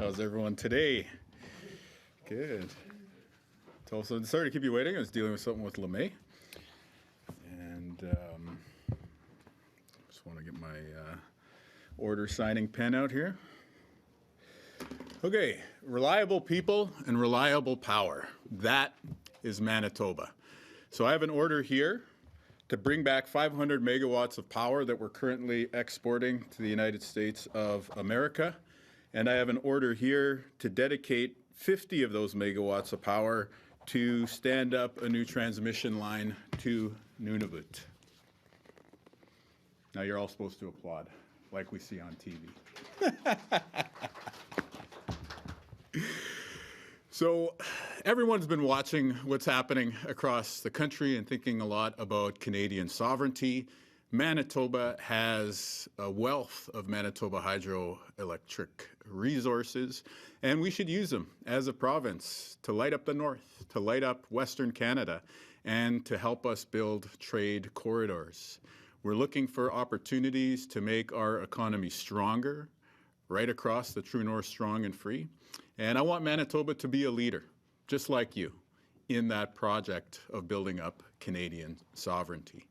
How's everyone today? Good. So sorry to keep you waiting. I was dealing with something with LeMay. And just want to get my order signing pen out here. Okay, reliable people and reliable power. That is Manitoba. So I have an order here to bring back 500 megawatts of power that we're currently exporting to the United States of America. And I have an order here to dedicate 50 of those megawatts of power to stand up a new transmission line to Nunavut. Now you're all supposed to applaud, like we see on TV. So everyone's been watching what's happening across the country and thinking a lot about Canadian sovereignty. Manitoba has a wealth of Manitoba hydroelectric resources, and we should use them as a province to light up the north, to light up Western Canada, and to help us build trade corridors. We're looking for opportunities to make our economy stronger, right across the true north, strong and free. And I want Manitoba to be a leader, just like you, in that project of building up Canadian sovereignty.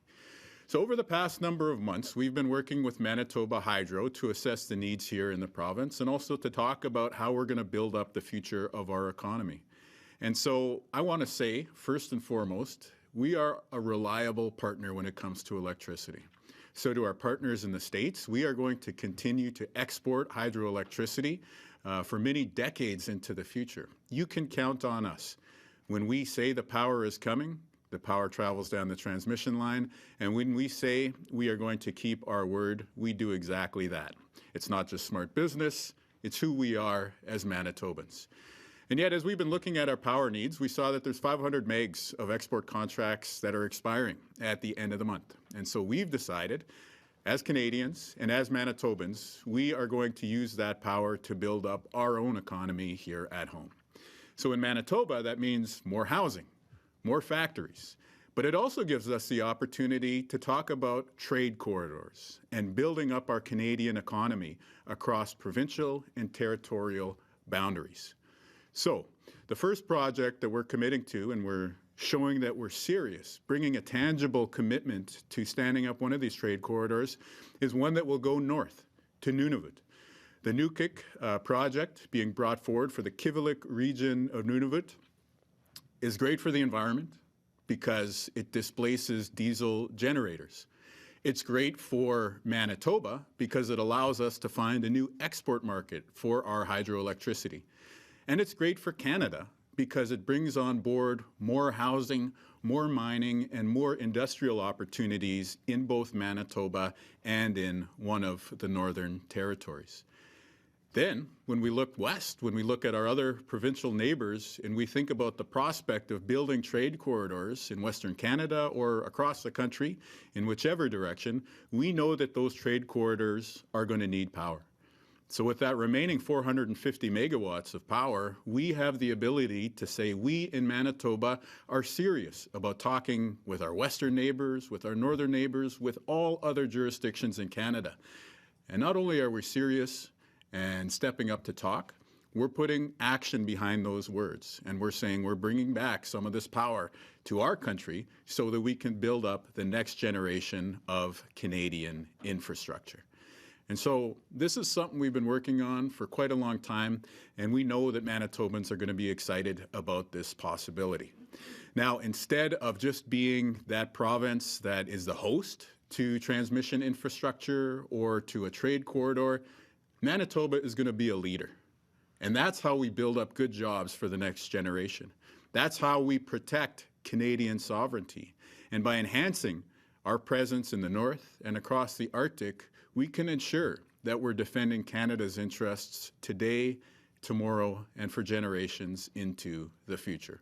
So over the past number of months, we've been working with Manitoba Hydro to assess the needs here in the province and also to talk about how we're going to build up the future of our economy. And so I want to say, first and foremost, we are a reliable partner when it comes to electricity. So to our partners in the States, we are going to continue to export hydroelectricity for many decades into the future. You can count on us. When we say the power is coming, the power travels down the transmission line, and when we say we are going to keep our word, we do exactly that. It's not just smart business, it's who we are as Manitobans. And yet, as we've been looking at our power needs, we saw that there's 500 megs of export contracts that are expiring at the end of the month. And so we've decided, as Canadians and as Manitobans, we are going to use that power to build up our own economy here at home. So in Manitoba, that means more housing, more factories, but it also gives us the opportunity to talk about trade corridors and building up our Canadian economy across provincial and territorial boundaries. So the first project that we're committing to, and we're showing that we're serious, bringing a tangible commitment to standing up one of these trade corridors, is one that will go north to Nunavut. The Nukik project being brought forward for the Kivalliq region of Nunavut is great for the environment because it displaces diesel generators. It's great for Manitoba because it allows us to find a new export market for our hydroelectricity. And it's great for Canada because it brings on board more housing, more mining, and more industrial opportunities in both Manitoba and in one of the northern territories. Then, when we look west, when we look at our other provincial neighbors and we think about the prospect of building trade corridors in Western Canada or across the country, in whichever direction, we know that those trade corridors are going to need power. So with that remaining 450 megawatts of power, we have the ability to say we in Manitoba are serious about talking with our western neighbors, with our northern neighbors, with all other jurisdictions in Canada. And not only are we serious and stepping up to talk, we're putting action behind those words. And we're saying we're bringing back some of this power to our country so that we can build up the next generation of Canadian infrastructure. And so this is something we've been working on for quite a long time, and we know that Manitobans are going to be excited about this possibility. Now, instead of just being that province that is the host to transmission infrastructure or to a trade corridor, Manitoba is going to be a leader. And that's how we build up good jobs for the next generation. That's how we protect Canadian sovereignty. And by enhancing our presence in the north and across the Arctic, we can ensure that we're defending Canada's interests today, tomorrow, and for generations into the future.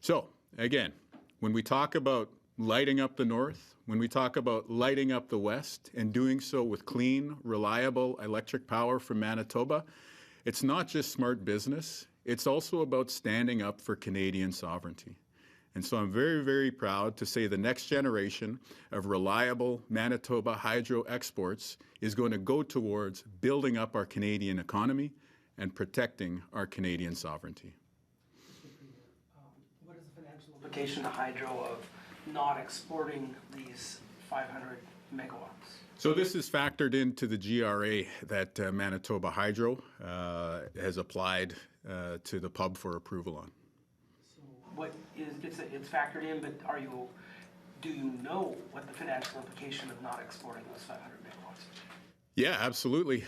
So, again, when we talk about lighting up the north, when we talk about lighting up the west, and doing so with clean, reliable electric power from Manitoba, it's not just smart business, it's also about standing up for Canadian sovereignty. And so I'm very, very proud to say the next generation of reliable Manitoba hydro exports is going to go towards building up our Canadian economy and protecting our Canadian sovereignty. What is the financial implication to Hydro of not exporting these 500 megawatts? So this is factored into the GRA that Manitoba Hydro has applied to the pub for approval on. So what is, it's factored in, but do you know what the financial implication of not exporting those 500 megawatts? Yeah, absolutely.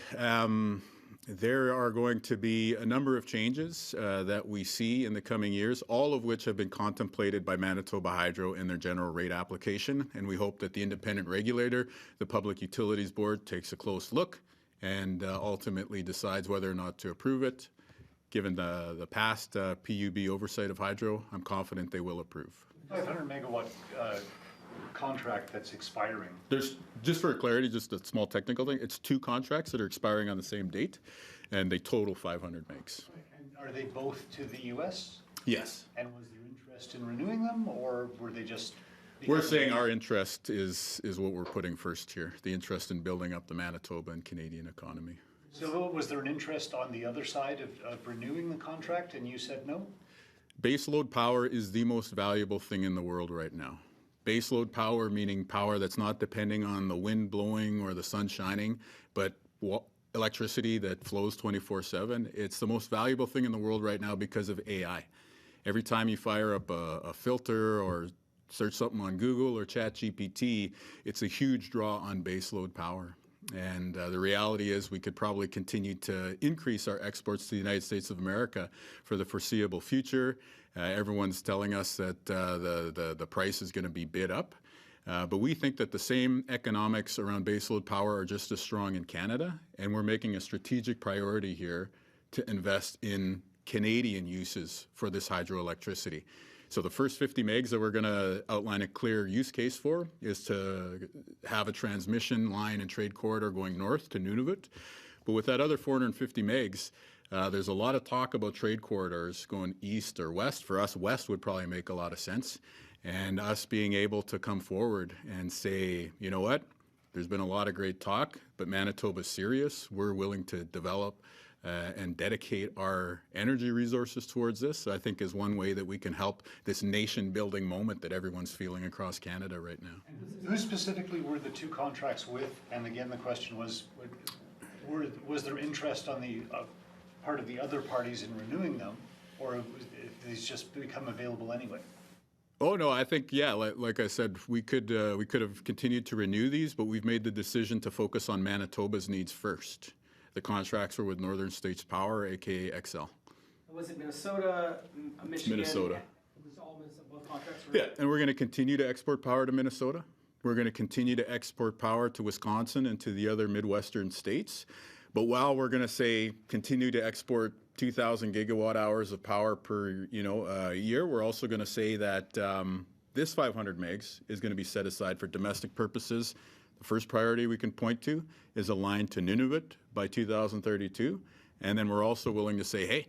There are going to be a number of changes that we see in the coming years, all of which have been contemplated by Manitoba Hydro in their general rate application. And we hope that the independent regulator, the Public Utilities Board, takes a close look and ultimately decides whether or not to approve it. Given the past PUB oversight of Hydro, I'm confident they will approve. 500 megawatt contract that's expiring. There's, just for clarity, just a small technical thing, it's 2 contracts that are expiring on the same date, and they total 500 megs. And are they both to the U.S.? Yes. And was there interest in renewing them, or were they just... We're saying our interest is what we're putting first here, the interest in building up the Manitoba and Canadian economy. So was there an interest on the other side of renewing the contract, and you said no? Baseload power is the most valuable thing in the world right now. Baseload power, meaning power that's not depending on the wind blowing or the sun shining, but electricity that flows 24/7. It's the most valuable thing in the world right now because of AI. Every time you fire up a filter or search something on Google or ChatGPT, it's a huge draw on baseload power. And the reality is we could probably continue to increase our exports to the United States of America for the foreseeable future. Everyone's telling us that the price is going to be bid up. But we think that the same economics around baseload power are just as strong in Canada. And we're making a strategic priority here to invest in Canadian uses for this hydroelectricity. So the first 50 megs that we're going to outline a clear use case for is to have a transmission line and trade corridor going north to Nunavut. But with that other 450 megs, there's a lot of talk about trade corridors going east or west. For us, west would probably make a lot of sense. And us being able to come forward and say, you know what, there's been a lot of great talk, but Manitoba's serious. We're willing to develop and dedicate our energy resources towards this, I think is one way that we can help this nation-building moment that everyone's feeling across Canada right now. And who specifically were the 2 contracts with? And again, the question was there interest on the part of the other parties in renewing them, or have these just become available anyway? Oh no, I think, yeah, like I said, we could have continued to renew these, but we've made the decision to focus on Manitoba's needs first. The contracts were with Northern States Power, aka XL. Was it Minnesota, Michigan? Minnesota. It was all Minnesota, both contracts were? Yeah, and we're going to continue to export power to Minnesota. We're going to continue to export power to Wisconsin and to the other Midwestern states. But while we're going to say continue to export 2,000 gigawatt hours of power per year, we're also going to say that this 500 megs is going to be set aside for domestic purposes. The first priority we can point to is a line to Nunavut by 2032. And then we're also willing to say, hey,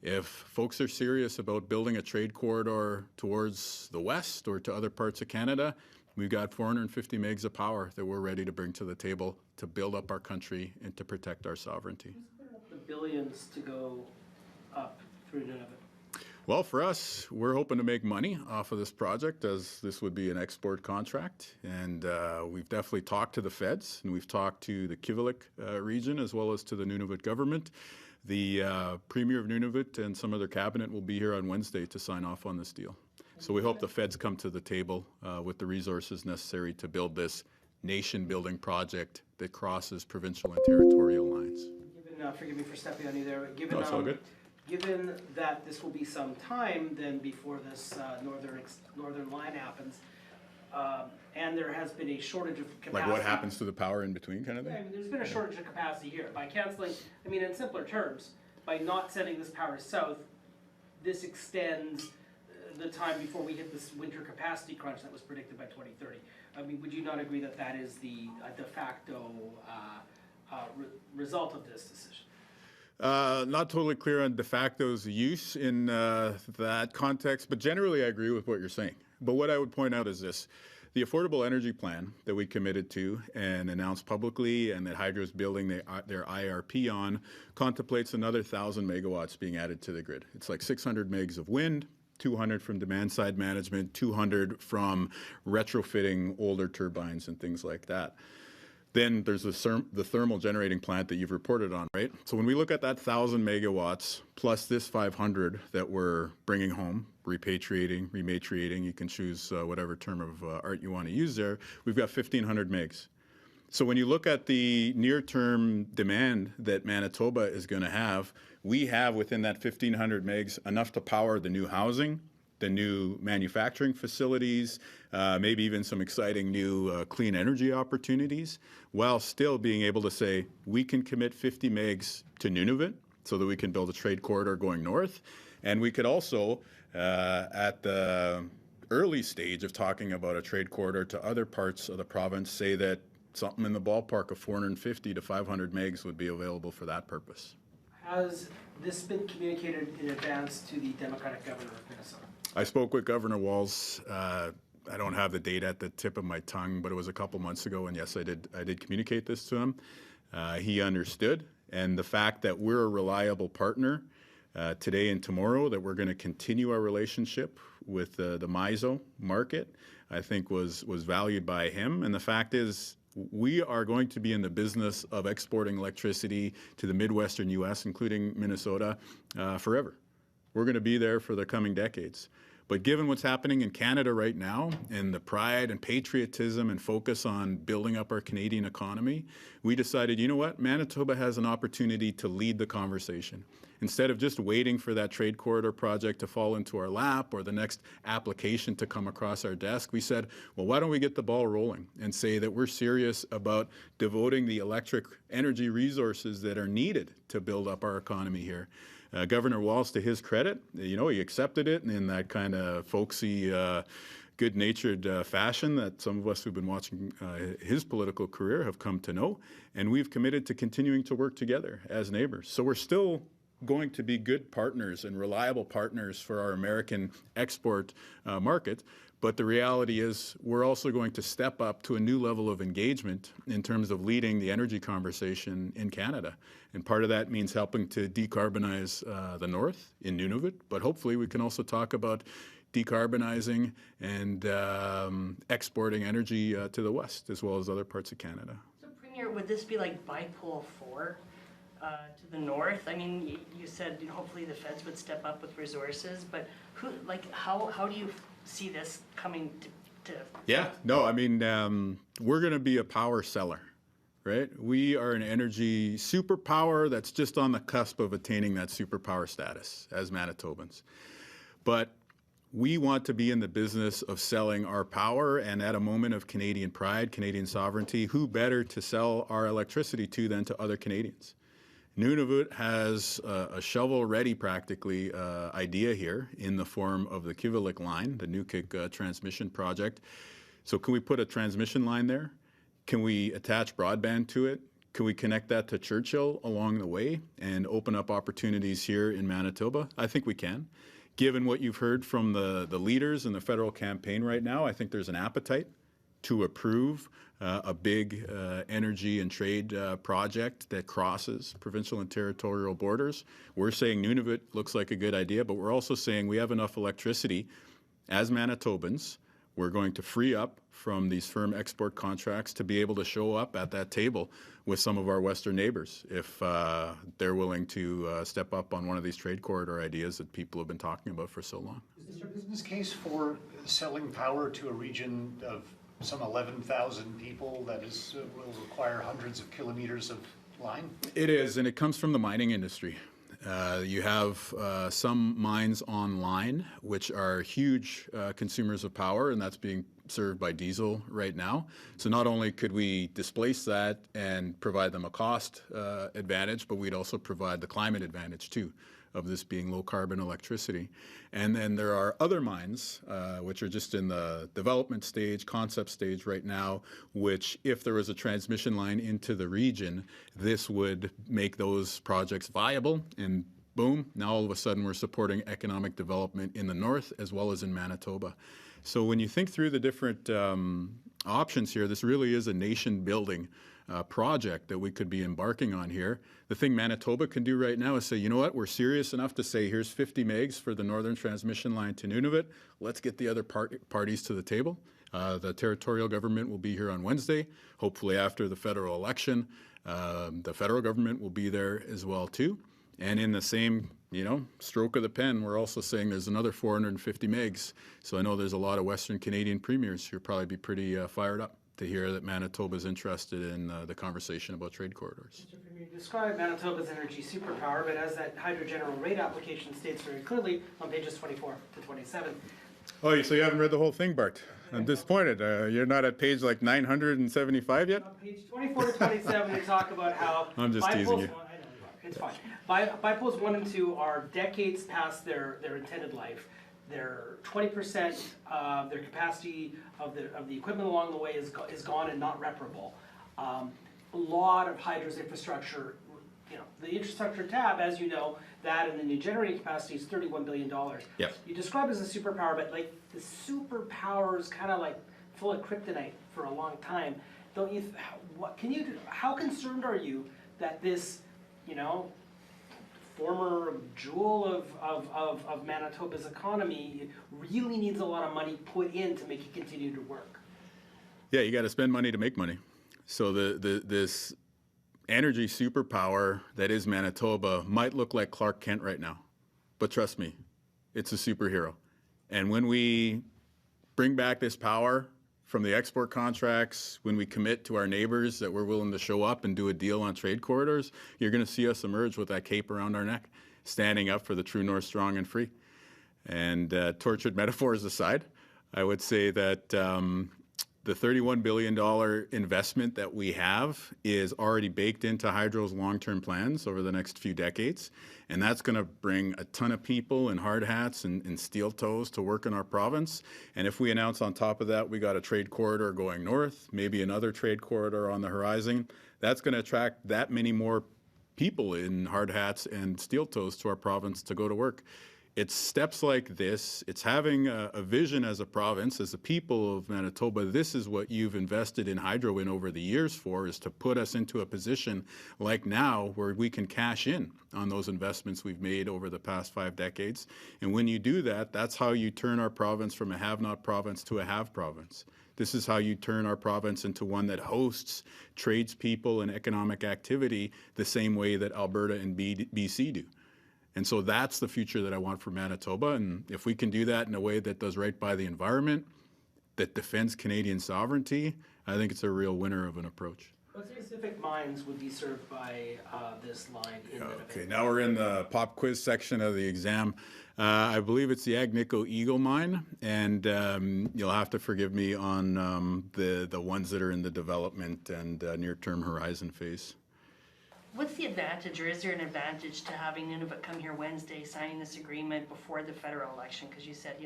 if folks are serious about building a trade corridor towards the west or to other parts of Canada, we've got 450 megs of power that we're ready to bring to the table to build up our country and to protect our sovereignty. Who's putting up the billions to go up through Nunavut? Well, for us, we're hoping to make money off of this project, as this would be an export contract. And we've definitely talked to the feds, and we've talked to the Kivalliq region as well as to the Nunavut government. The Premier of Nunavut and some of their cabinet will be here on Wednesday to sign off on this deal. So we hope the feds come to the table with the resources necessary to build this nation-building project that crosses provincial and territorial lines. Given, forgive me for stepping on you there, but given, No, it's all good. Given that this will be some time then before this northern line happens, and there has been a shortage of capacity. Like what happens to the power in between kind of thing? Yeah, I mean, there's been a shortage of capacity here. By canceling, I mean, in simpler terms, by not sending this power south, this extends the time before we hit this winter capacity crunch that was predicted by 2030. I mean, would you not agree that that is the de facto result of this decision? Not totally clear on de facto's use in that context, but generally I agree with what you're saying. But what I would point out is this. The The Affordable Energy Plan that we committed to and announced publicly and that Hydro is building their IRP on contemplates another 1,000 megawatts being added to the grid. It's like 600 megs of wind, 200 from demand-side management, 200 from retrofitting older turbines and things like that. Then there's the thermal generating plant that you've reported on, right? So when we look at that 1,000 megawatts plus this 500 that we're bringing home, repatriating, rematriating, you can choose whatever term of art you want to use there, we've got 1,500 megs. So when you look at the near-term demand that Manitoba is going to have, we have within that 1,500 megs enough to power the new housing, the new manufacturing facilities, maybe even some exciting new clean energy opportunities, while still being able to say we can commit 50 megs to Nunavut so that we can build a trade corridor going north. And we could also, at the early stage of talking about a trade corridor to other parts of the province, say that something in the ballpark of 450 to 500 megs would be available for that purpose. Has this been communicated in advance to the Democratic governor of Minnesota? I spoke with Governor Walz. I don't have the date at the tip of my tongue, but it was a couple months ago, and yes, I did communicate this to him. He understood, and the fact that we're a reliable partner today and tomorrow, that we're going to continue our relationship with the MISO market, I think was valued by him. And the fact is, we are going to be in the business of exporting electricity to the Midwestern U.S., including Minnesota, forever. We're going to be there for the coming decades. But given what's happening in Canada right now and the pride and patriotism and focus on building up our Canadian economy, we decided, you know what, Manitoba has an opportunity to lead the conversation. Instead of just waiting for that trade corridor project to fall into our lap or the next application to come across our desk, we said, well, why don't we get the ball rolling and say that we're serious about devoting the electric energy resources that are needed to build up our economy here. Governor Walz, to his credit, you know, he accepted it in that kind of folksy, good-natured fashion that some of us who've been watching his political career have come to know. And we've committed to continuing to work together as neighbors. So we're still going to be good partners and reliable partners for our American export market. But the reality is we're also going to step up to a new level of engagement in terms of leading the energy conversation in Canada. And part of that means helping to decarbonize the north in Nunavut, but hopefully we can also talk about decarbonizing and exporting energy to the west as well as other parts of Canada. So Premier, would this be like Bipole 4 to the north? I mean, you said hopefully the feds would step up with resources, but how do you see this coming to Yeah, no, I mean, we're going to be a power seller, right? We are an energy superpower that's just on the cusp of attaining that superpower status as Manitobans. But we want to be in the business of selling our power, and at a moment of Canadian pride, Canadian sovereignty, who better to sell our electricity to than to other Canadians? Nunavut has a shovel-ready, practically, idea here in the form of the Kivalliq line, the Nukik transmission project. So can we put a transmission line there? Can we attach broadband to it? Can we connect that to Churchill along the way and open up opportunities here in Manitoba? I think we can. Given what you've heard from the leaders in the federal campaign right now, I think there's an appetite to approve a big energy and trade project that crosses provincial and territorial borders. We're saying Nunavut looks like a good idea, but we're also saying we have enough electricity as Manitobans. We're going to free up from these firm export contracts to be able to show up at that table with some of our Western neighbors if they're willing to step up on one of these trade corridor ideas that people have been talking about for so long. Is there a business case for selling power to a region of some 11,000 people that will require hundreds of kilometers of line? It is, and it comes from the mining industry. You have some mines online, which are huge consumers of power, and that's being served by diesel right now. So not only could we displace that and provide them a cost advantage, but we'd also provide the climate advantage too of this being low carbon electricity. And then there are other mines, which are just in the development stage, concept stage right now, which if there was a transmission line into the region, this would make those projects viable and boom, now all of a sudden we're supporting economic development in the north as well as in Manitoba. So when you think through the different options here, this really is a nation-building project that we could be embarking on here. The thing Manitoba can do right now is say, you know what, we're serious enough to say, here's 50 megs for the northern transmission line to Nunavut. Let's get the other parties to the table. The territorial government will be here on Wednesday, hopefully after the federal election. The federal government will be there as well too. And in the same, stroke of the pen, we're also saying there's another 450 megs. So I know there's a lot of Western Canadian premiers who'll probably be pretty fired up to hear that Manitoba is interested in the conversation about trade corridors. Mr. Premier, you describe Manitoba's energy superpower, but as that hydro general rate application states very clearly on pages 24 to 27. Oh, so you haven't read the whole thing, Bart? I'm disappointed. You're not at page like 975 yet? On page 24 to 27, they talk about how I'm just teasing you. I know you are. It's fine. Bipoles 1 and 2 are decades past their intended life. They're 20% of their capacity of the equipment along the way is gone and not reparable. A lot of hydro's infrastructure, the infrastructure tab, as you know, that and the new generating capacity is $31 billion. Yep. You describe it as a superpower, but like the superpower is kind of like full of kryptonite for a long time. Don't you? How concerned are you that this, former jewel of Manitoba's economy really needs a lot of money put in to make it continue to work? Yeah, you got to spend money to make money. So this energy superpower that is Manitoba might look like Clark Kent right now, but trust me, it's a superhero. And when we bring back this power from the export contracts, when we commit to our neighbors that we're willing to show up and do a deal on trade corridors, you're going to see us emerge with that cape around our neck, standing up for the true north, strong and free. And tortured metaphors aside, I would say that the $31 billion investment that we have is already baked into Hydro's long-term plans over the next few decades. And that's going to bring a ton of people in hard hats and steel toes to work in our province. And if we announce on top of that, we got a trade corridor going north, maybe another trade corridor on the horizon, that's going to attract that many more people in hard hats and steel toes to our province to go to work. It's steps like this, it's having a vision as a province, as the people of Manitoba. This is what you've invested in hydro in over the years for, is to put us into a position like now where we can cash in on those investments we've made over the past 5 decades. And when you do that, that's how you turn our province from a have-not province to a have province. This is how you turn our province into one that hosts tradespeople and economic activity the same way that Alberta and BC do. And so that's the future that I want for Manitoba. And if we can do that in a way that does right by the environment, that defends Canadian sovereignty, I think it's a real winner of an approach. What specific mines would be served by this line in Winnipeg? Okay, now we're in the pop quiz section of the exam. I believe it's the Agnico Eagle mine, and you'll have to forgive me on the ones that are in the development and near-term horizon phase. What's the advantage, or is there an advantage to having Nunavut come here Wednesday, signing this agreement before the federal election? Because you said,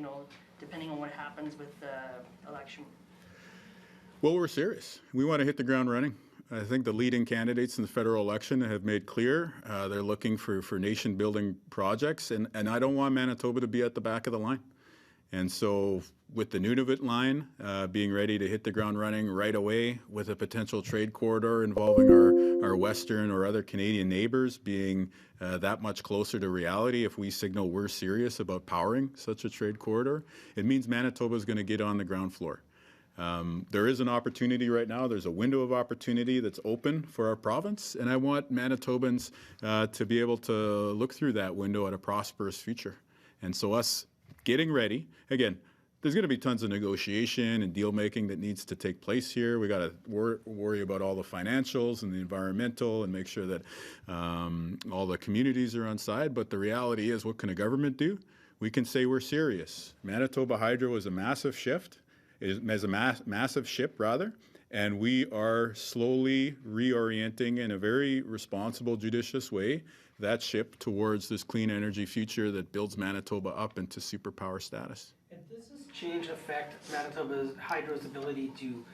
depending on what happens with the election. Well, we're serious. We want to hit the ground running. I think the leading candidates in the federal election have made clear they're looking for nation-building projects, and I don't want Manitoba to be at the back of the line. And so with the Nunavut line being ready to hit the ground running right away, with a potential trade corridor involving our Western or other Canadian neighbors being that much closer to reality, if we signal we're serious about powering such a trade corridor, it means Manitoba is going to get on the ground floor. There is an opportunity right now. There's a window of opportunity that's open for our province, and I want Manitobans to be able to look through that window at a prosperous future. And so us getting ready, again, there's going to be tons of negotiation and deal making that needs to take place here. We got to worry about all the financials and the environmental and make sure that all the communities are on side. But the reality is, what can a government do? We can say we're serious. Manitoba Hydro is a massive shift, massive ship rather, and we are slowly reorienting in a very responsible, judicious way that ship towards this clean energy future that builds Manitoba up into superpower status. And does this change affect Manitoba Hydro's ability to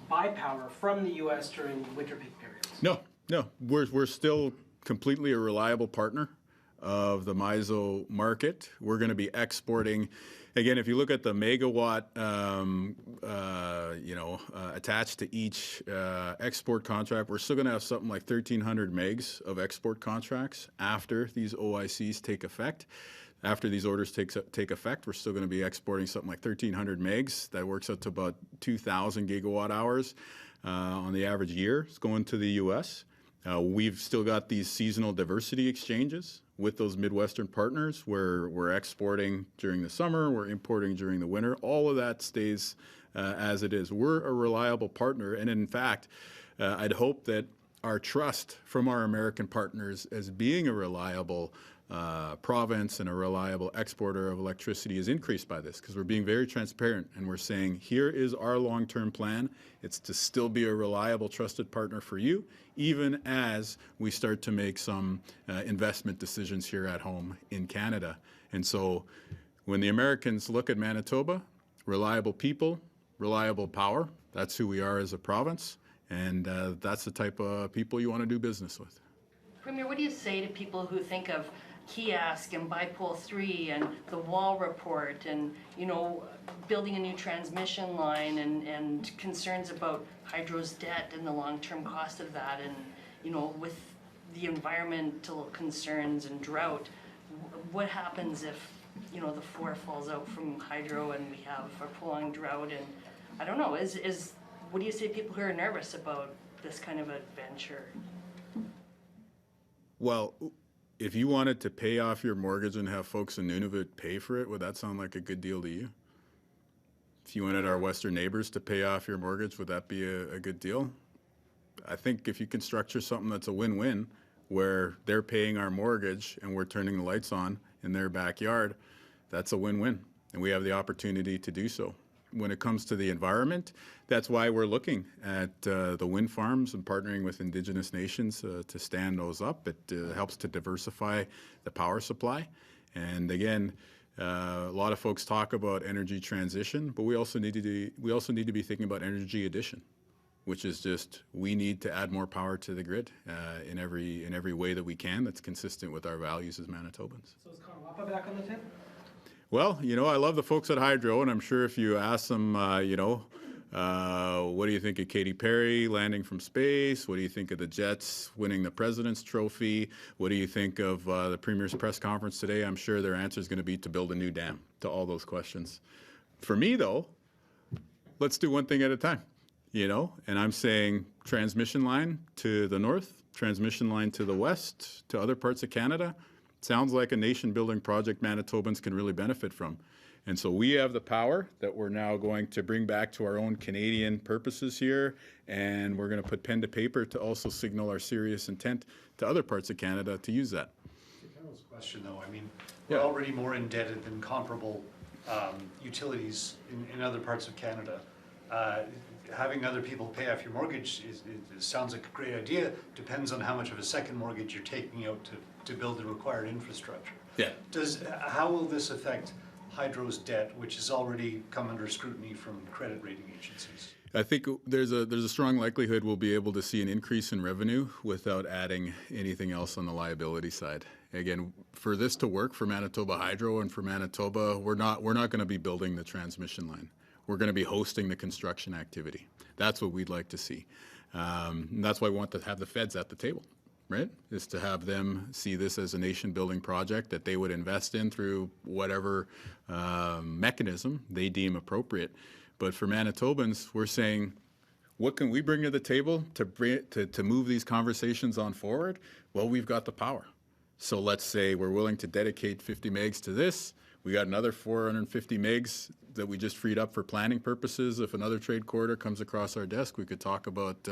buy power from the U.S. during winter peak periods? No. We're still completely a reliable partner of the MISO market. We're going to be exporting. Again, if you look at the megawatt, attached to each export contract, we're still going to have something like 1,300 megs of export contracts after these OICs take effect. After these orders take effect, we're still going to be exporting something like 1,300 megs. That works out to about 2,000 gigawatt hours on the average year. It's going to the U.S. We've still got these seasonal diversity exchanges with those Midwestern partners where we're exporting during the summer, we're importing during the winter. All of that stays as it is. We're a reliable partner, and in fact, I'd hope that our trust from our American partners as being a reliable province and a reliable exporter of electricity is increased by this, because we're being very transparent and we're saying, here is our long-term plan. It's to still be a reliable, trusted partner for you, even as we start to make some investment decisions here at home in Canada. And so when the Americans look at Manitoba, reliable people, reliable power, that's who we are as a province, and that's the type of people you want to do business with. Premier, what do you say to people who think of kiosk and Bipole 3 and the wall report and, building a new transmission line and concerns about Hydro's debt and the long-term cost of that and, with the environmental concerns and drought, what happens if, the 4 falls out from Hydro and we have a prolonged drought? And I don't know, what do you say to people who are nervous about this kind of adventure? Well, if you wanted to pay off your mortgage and have folks in Nunavut pay for it, would that sound like a good deal to you? If you wanted our Western neighbors to pay off your mortgage, would that be a good deal? I think if you can structure something that's a win-win, where they're paying our mortgage and we're turning the lights on in their backyard, that's a win-win, and we have the opportunity to do so. When it comes to the environment, that's why we're looking at the wind farms and partnering with Indigenous nations to stand those up. It helps to diversify the power supply. And again, a lot of folks talk about energy transition, but we also need to be thinking about energy addition, which is just we need to add more power to the grid in every way that we can that's consistent with our values as Manitobans. So is Conawapa back on the table? Well, I love the folks at Hydro, and I'm sure if you ask them, what do you think of Katy Perry landing from space? What do you think of the Jets winning the President's Trophy? What do you think of the Premier's press conference today? I'm sure their answer is going to be to build a new dam to all those questions. For me, though, let's do one thing at a time, and I'm saying transmission line to the north, transmission line to the west, to other parts of Canada. Sounds like a nation-building project Manitobans can really benefit from. And so we have the power that we're now going to bring back to our own Canadian purposes here, and we're going to put pen to paper to also signal our serious intent to other parts of Canada to use that. To Carol's question, though, we're already more indebted than comparable utilities in other parts of Canada. Having other people pay off your mortgage sounds like a great idea. Depends on how much of a second mortgage you're taking out to build the required infrastructure. Yeah. How will this affect Hydro's debt, which has already come under scrutiny from credit rating agencies? I think there's a strong likelihood we'll be able to see an increase in revenue without adding anything else on the liability side. Again, for this to work for Manitoba Hydro and for Manitoba, we're not going to be building the transmission line. We're going to be hosting the construction activity. That's what we'd like to see. And that's why we want to have the feds at the table, right? Is to have them see this as a nation-building project that they would invest in through whatever mechanism they deem appropriate. But for Manitobans, we're saying, what can we bring to the table to move these conversations on forward? Well, we've got the power. So let's say we're willing to dedicate 50 megs to this. We got another 450 megs that we just freed up for planning purposes. If another trade corridor comes across our desk, we could talk about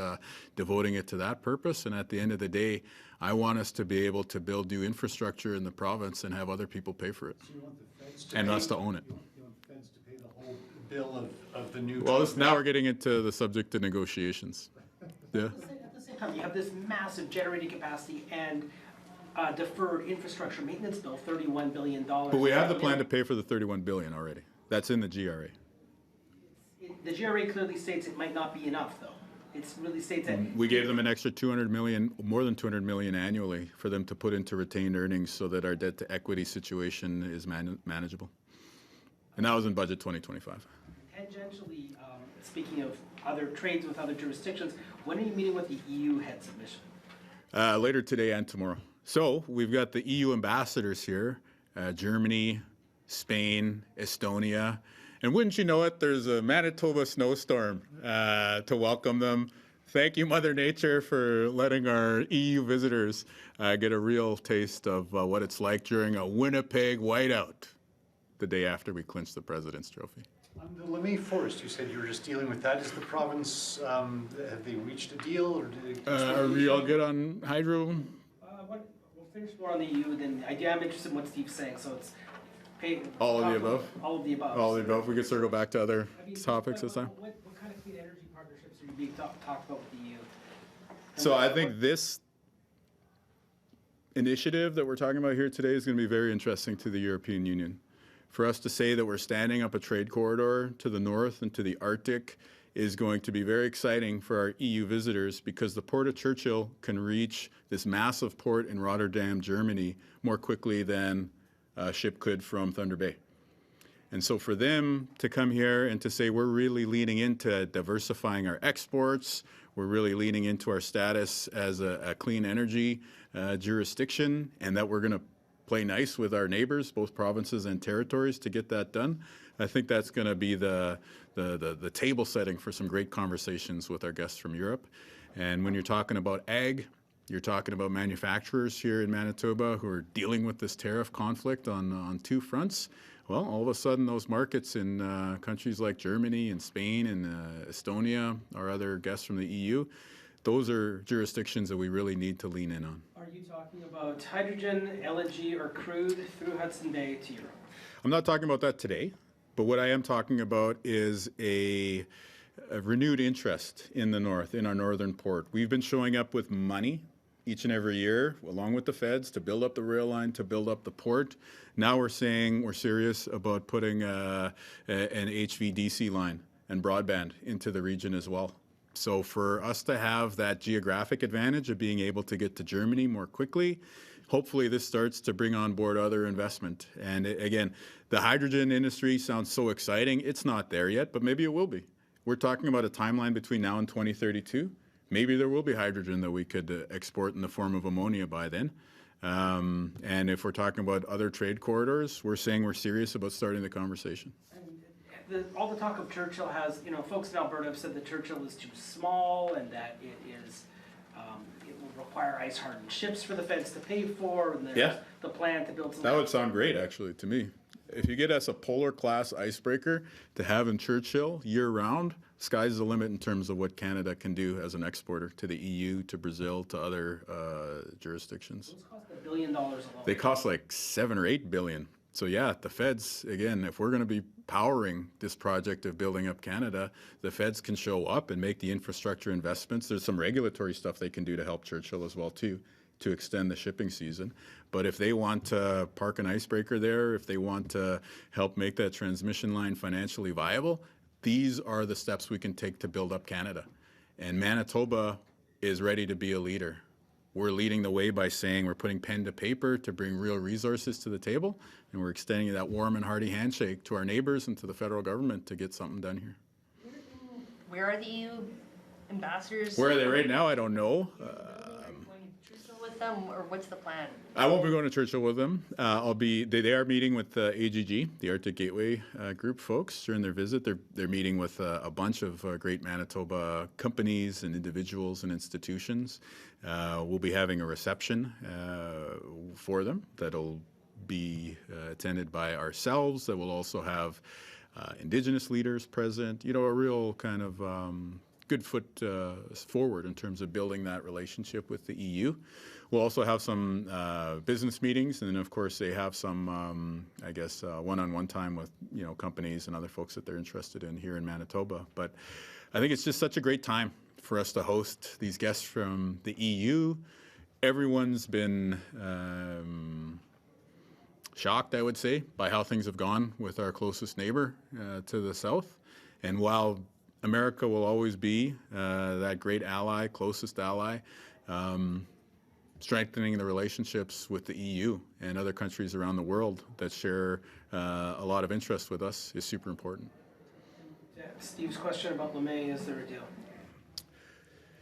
devoting it to that purpose. And at the end of the day, I want us to be able to build new infrastructure in the province and have other people pay for it. So you want the feds to and us to own it. You want the feds to pay the whole bill of the new... Well, now we're getting into the subject of negotiations. Yeah. At the same time, you have this massive generating capacity and deferred infrastructure maintenance bill, $31 billion. But we have the plan to pay for the $31 billion already. That's in the GRA. The GRA clearly states it might not be enough, though. It really states that. We gave them an extra 200 million, more than 200 million annually for them to put into retained earnings so that our debt to equity situation is manageable. And that was in budget 2025. Tangentially, speaking of other trades with other jurisdictions, when are you meeting with the EU heads of mission? Later today and tomorrow. So we've got the EU ambassadors here, Germany, Spain, Estonia, and wouldn't you know it, there's a Manitoba snowstorm to welcome them. Thank you, Mother Nature, for letting our EU visitors get a real taste of what it's like during a Winnipeg whiteout the day after we clinched the President's Trophy. On the Lemay Forest, you said you were just dealing with that. Is the province, have they reached a deal? Or Are we all good on hydro? We'll finish more on the EU, then I'm interested in what Steve's saying, so it's All of the above? All of the above. All of the above. We could circle back to other topics what, this time. What kind of clean energy partnerships are you being talked about with the EU? So I think this initiative that we're talking about here today is going to be very interesting to the European Union. For us to say that we're standing up a trade corridor to the north and to the Arctic is going to be very exciting for our EU visitors because the Port of Churchill can reach this massive port in Rotterdam, Germany, more quickly than a ship could from Thunder Bay. And so for them to come here and to say we're really leaning into diversifying our exports, we're really leaning into our status as a clean energy jurisdiction, and that we're going to play nice with our neighbors, both provinces and territories, to get that done. I think that's going to be the table setting for some great conversations with our guests from Europe. And when you're talking about ag, you're talking about manufacturers here in Manitoba who are dealing with this tariff conflict on two fronts. Well, all of a sudden, those markets in countries like Germany and Spain and Estonia, our other guests from the EU, those are jurisdictions that we really need to lean in on. Are you talking about hydrogen, LNG, or crude through Hudson Bay to Europe? I'm not talking about that today, but what I am talking about is a renewed interest in the north, in our northern port. We've been showing up with money each and every year, along with the feds, to build up the rail line, to build up the port. Now we're saying we're serious about putting an HVDC line and broadband into the region as well. So for us to have that geographic advantage of being able to get to Germany more quickly, hopefully this starts to bring on board other investment. And again, the hydrogen industry sounds so exciting. It's not there yet, but maybe it will be. We're talking about a timeline between now and 2032. Maybe there will be hydrogen that we could export in the form of ammonia by then. And if we're talking about other trade corridors, we're saying we're serious about starting the conversation. All the talk of Churchill has, folks in Alberta have said that Churchill is too small and that it will require ice-hardened ships for the feds to pay for, and there's the plan to build some. That would sound great, actually, to me. If you get us a polar-class icebreaker to have in Churchill year-round, sky's the limit in terms of what Canada can do as an exporter to the EU, to Brazil, to other jurisdictions. Those cost $1 billion alone. They cost like $7 or $8 billion. So yeah, the feds, again, if we're going to be powering this project of building up Canada, the feds can show up and make the infrastructure investments. There's some regulatory stuff they can do to help Churchill as well too, to extend the shipping season. But if they want to park an icebreaker there, if they want to help make that transmission line financially viable, these are the steps we can take to build up Canada. And Manitoba is ready to be a leader. We're leading the way by saying we're putting pen to paper to bring real resources to the table, and we're extending that warm and hearty handshake to our neighbors and to the federal government to get something done here. Where are the EU ambassadors? Where are they right now? I don't know. Are you going to Churchill with them, or what's the plan? I won't be going to Churchill with them. They are meeting with AGG, the Arctic Gateway Group folks during their visit. They're meeting with a bunch of great Manitoba companies and individuals and institutions. We'll be having a reception for them that'll be attended by ourselves. That will also have Indigenous leaders present. A real kind of good foot forward in terms of building that relationship with the EU. We'll also have some business meetings, and then of course they have some, one-on-one time with companies and other folks that they're interested in here in Manitoba. But I think it's just such a great time for us to host these guests from the EU. Everyone's been shocked, I would say, by how things have gone with our closest neighbor to the south. And while America will always be that great ally, closest ally. Strengthening the relationships with the EU and other countries around the world that share a lot of interest with us is super important. Yeah, Steve's question about LeMay, is there a deal?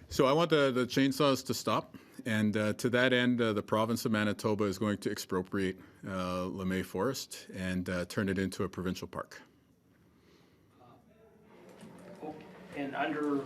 So I want the chainsaws to stop, and to that end, the province of Manitoba is going to expropriate LeMay Forest and turn it into a provincial park. And under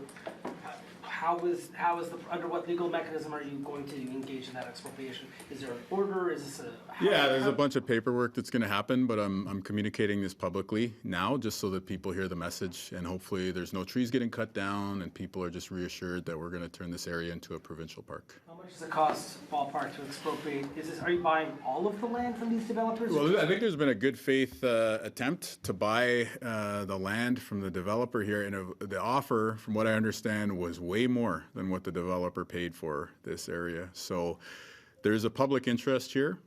what legal mechanism are you going to engage in that expropriation? Is there an order? Is this Yeah, there's a bunch of paperwork that's going to happen, but I'm communicating this publicly now just so that people hear the message, and hopefully there's no trees getting cut down and people are just reassured that we're going to turn this area into a provincial park. How much does it cost, ballpark, to expropriate? Are you buying all of the land from these developers? Well, I think there's been a good faith attempt to buy the land from the developer here, and the offer, from what I understand, was way more than what the developer paid for this area. So there's a public interest here.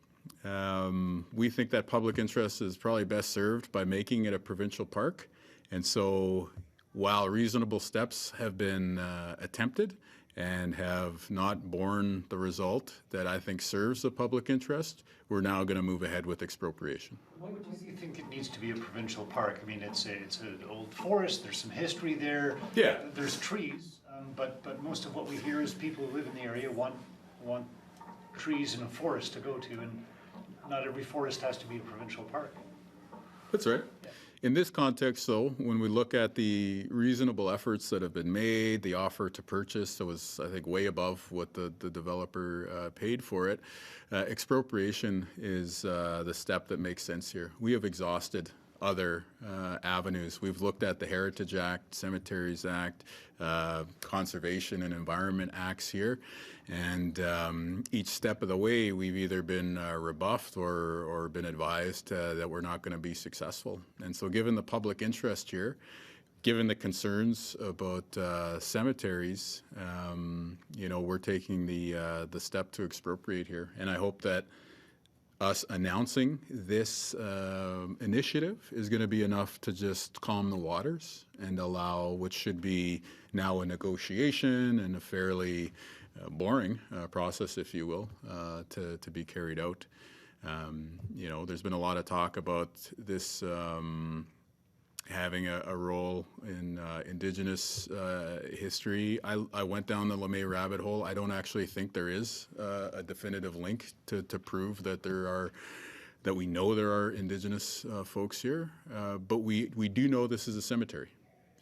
We think that public interest is probably best served by making it a provincial park. And so while reasonable steps have been attempted and have not borne the result that I think serves the public interest, we're now going to move ahead with expropriation. Why do you think it needs to be a provincial park? I mean, it's an old forest, there's some history there. Yeah. There's trees, but most of what we hear is people who live in the area want trees in a forest to go to, and not every forest has to be a provincial park. That's right. Yeah. In this context, though, when we look at the reasonable efforts that have been made, the offer to purchase that was, I think, way above what the developer paid for it, expropriation is the step that makes sense here. We have exhausted other avenues. We've looked at the Heritage Act, Cemeteries Act, Conservation and Environment Acts here, and each step of the way we've either been rebuffed or been advised that we're not going to be successful. And so given the public interest here, given the concerns about cemeteries, we're taking the step to expropriate here. And I hope that us announcing this initiative is going to be enough to just calm the waters and allow what should be now a negotiation and a fairly boring process, if you will, to be carried out. There's been a lot of talk about this having a role in Indigenous history. I went down the LeMay rabbit hole. I don't actually think there is a definitive link to prove that we know there are Indigenous folks here, but we do know this is a cemetery,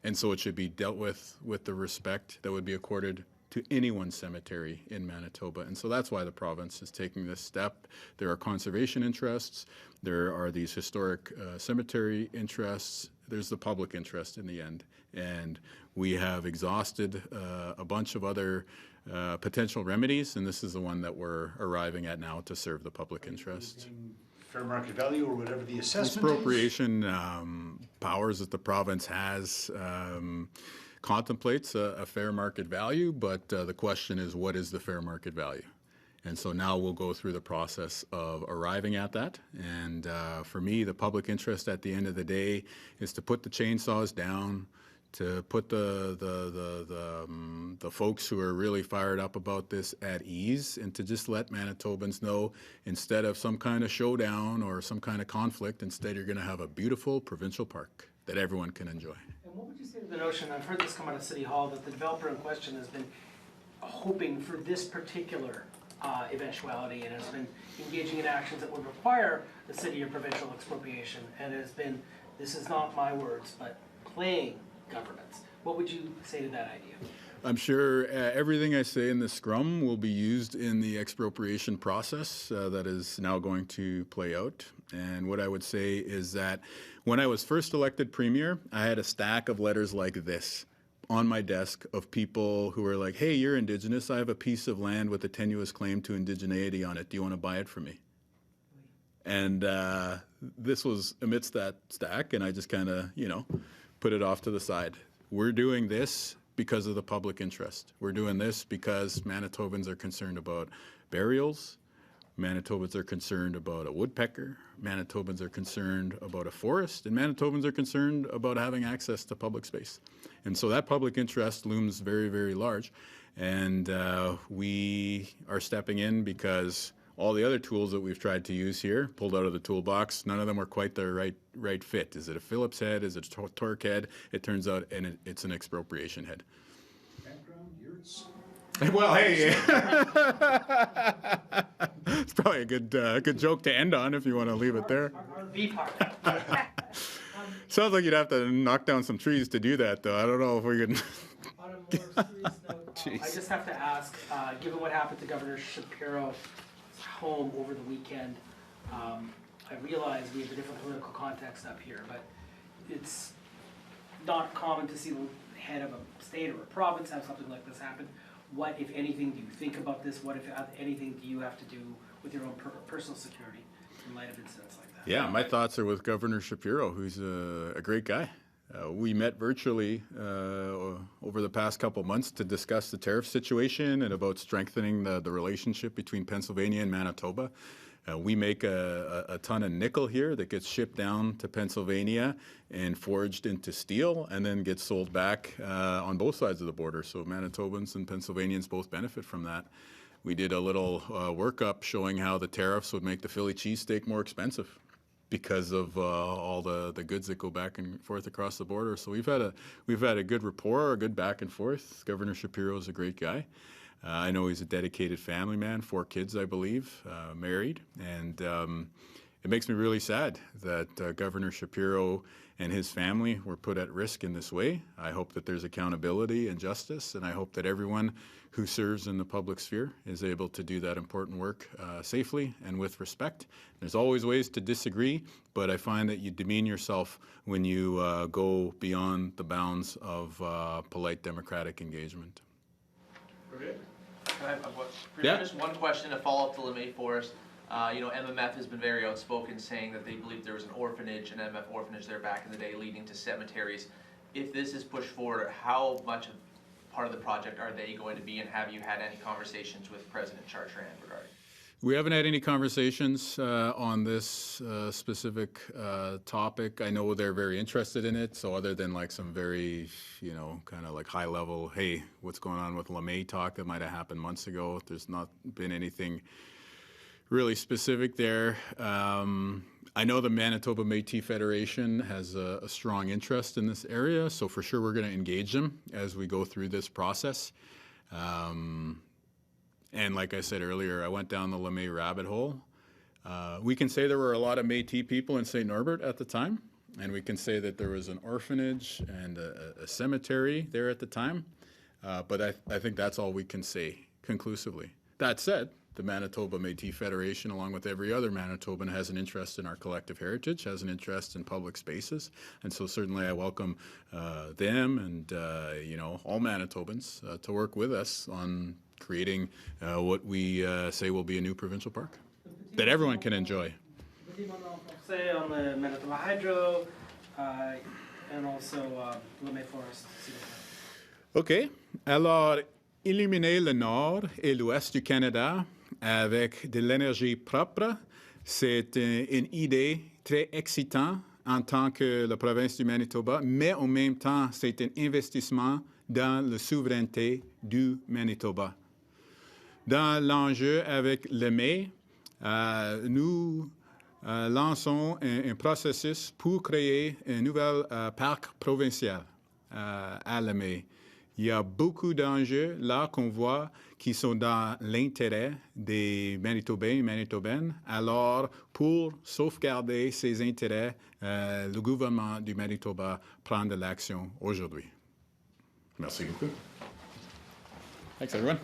and so it should be dealt with the respect that would be accorded to anyone's cemetery in Manitoba. And so that's why the province is taking this step. There are conservation interests, there are these historic cemetery interests, there's the public interest in the end. And we have exhausted a bunch of other potential remedies, and this is the one that we're arriving at now to serve the public interest. Fair market value or whatever the assessment Expropriation powers that the province has contemplates a fair market value, but the question is, what is the fair market value? And so now we'll go through the process of arriving at that. And for me, the public interest at the end of the day is to put the chainsaws down, to put the folks who are really fired up about this at ease, and to just let Manitobans know, instead of some kind of showdown or some kind of conflict, instead you're going to have a beautiful provincial park that everyone can enjoy. And what would you say to the notion, I've heard this come out of City Hall, that the developer in question has been hoping for this particular eventuality and has been engaging in actions that would require the city or provincial expropriation, and has been, this is not my words, but playing governance. What would you say to that idea? I'm sure everything I say in the scrum will be used in the expropriation process that is now going to play out. And what I would say is that when I was first elected premier, I had a stack of letters like this on my desk of people who were like, hey, you're Indigenous. I have a piece of land with a tenuous claim to indigeneity on it. Do you want to buy it from me? And this was amidst that stack, and I just kind of, put it off to the side. We're doing this because of the public interest. We're doing this because Manitobans are concerned about burials. Manitobans are concerned about a woodpecker. Manitobans are concerned about a forest. And Manitobans are concerned about having access to public space. And so that public interest looms very, very large. And we are stepping in because all the other tools that we've tried to use here, pulled out of the toolbox, none of them were quite the right fit. Is it a Phillips head? Is it a torque head? It turns out it's an expropriation head. Campground, yurts. Well, hey, it's probably a good joke to end on if you want to leave it there. RV park. Sounds like you'd have to knock down some trees to do that, though. I don't know if we can. On a more serious note, I just have to ask, given what happened to Governor Shapiro's home over the weekend, I realize we have a different political context up here, but it's not common to see the head of a state or a province have something like this happen. What, if anything, do you think about this? What, if anything, do you have to do with your own personal security in light of incidents like that? Yeah, my thoughts are with Governor Shapiro, who's a great guy. We met virtually over the past couple months to discuss the tariff situation and about strengthening the relationship between Pennsylvania and Manitoba. We make a ton of nickel here that gets shipped down to Pennsylvania and forged into steel and then gets sold back on both sides of the border. So Manitobans and Pennsylvanians both benefit from that. We did a little workup showing how the tariffs would make the Philly cheesesteak more expensive because of all the goods that go back and forth across the border. So we've had a good rapport, a good back and forth. Governor Shapiro is a great guy. I know he's a dedicated family man, 4 kids, I believe, married. And it makes me really sad that Governor Shapiro and his family were put at risk in this way. I hope that there's accountability and justice, and I hope that everyone who serves in the public sphere is able to do that important work safely and with respect. There's always ways to disagree, but I find that you demean yourself when you go beyond the bounds of polite democratic engagement. Yeah. Just one question to follow up to LeMay Forest. MMF has been very outspoken saying that they believe there was an orphanage, an MMF orphanage there back in the day leading to cemeteries. If this is pushed forward, how much of part of the project are they going to be, and have you had any conversations with President Chartrand regarding? We haven't had any conversations on this specific topic. I know they're very interested in it. So other than like some very, kind of like high level, hey, what's going on with LeMay talk that might have happened months ago, there's not been anything really specific there. I know the Manitoba Métis Federation has a strong interest in this area. So for sure, we're going to engage them as we go through this process. And like I said earlier, I went down the LeMay rabbit hole. We can say there were a lot of Métis people in St. Norbert at the time, and we can say that there was an orphanage and a cemetery there at the time. But I think that's all we can say conclusively. That said, the Manitoba Métis Federation, along with every other Manitoban, has an interest in our collective heritage, has an interest in public spaces. And so certainly I welcome them and, all Manitobans to work with us on creating what we say will be a new provincial park that everyone can enjoy. On the Manitoba Hydro and also LeMay Forest. OK. Alors, illuminer le nord et l'ouest du Canada avec de l'énergie propre, c'est une idée très excitante en tant que la province du Manitoba, mais en même temps, c'est un investissement dans la souveraineté du Manitoba. Dans l'enjeu avec LeMay, nous lançons un processus pour créer un nouvel parc provincial à LeMay. Il y a beaucoup d'enjeux là qu'on voit qui sont dans l'intérêt des Manitobains et Manitobaines. Alors, pour sauvegarder ces intérêts, le gouvernement du Manitoba prend de l'action aujourd'hui. Merci beaucoup. Thanks, everyone.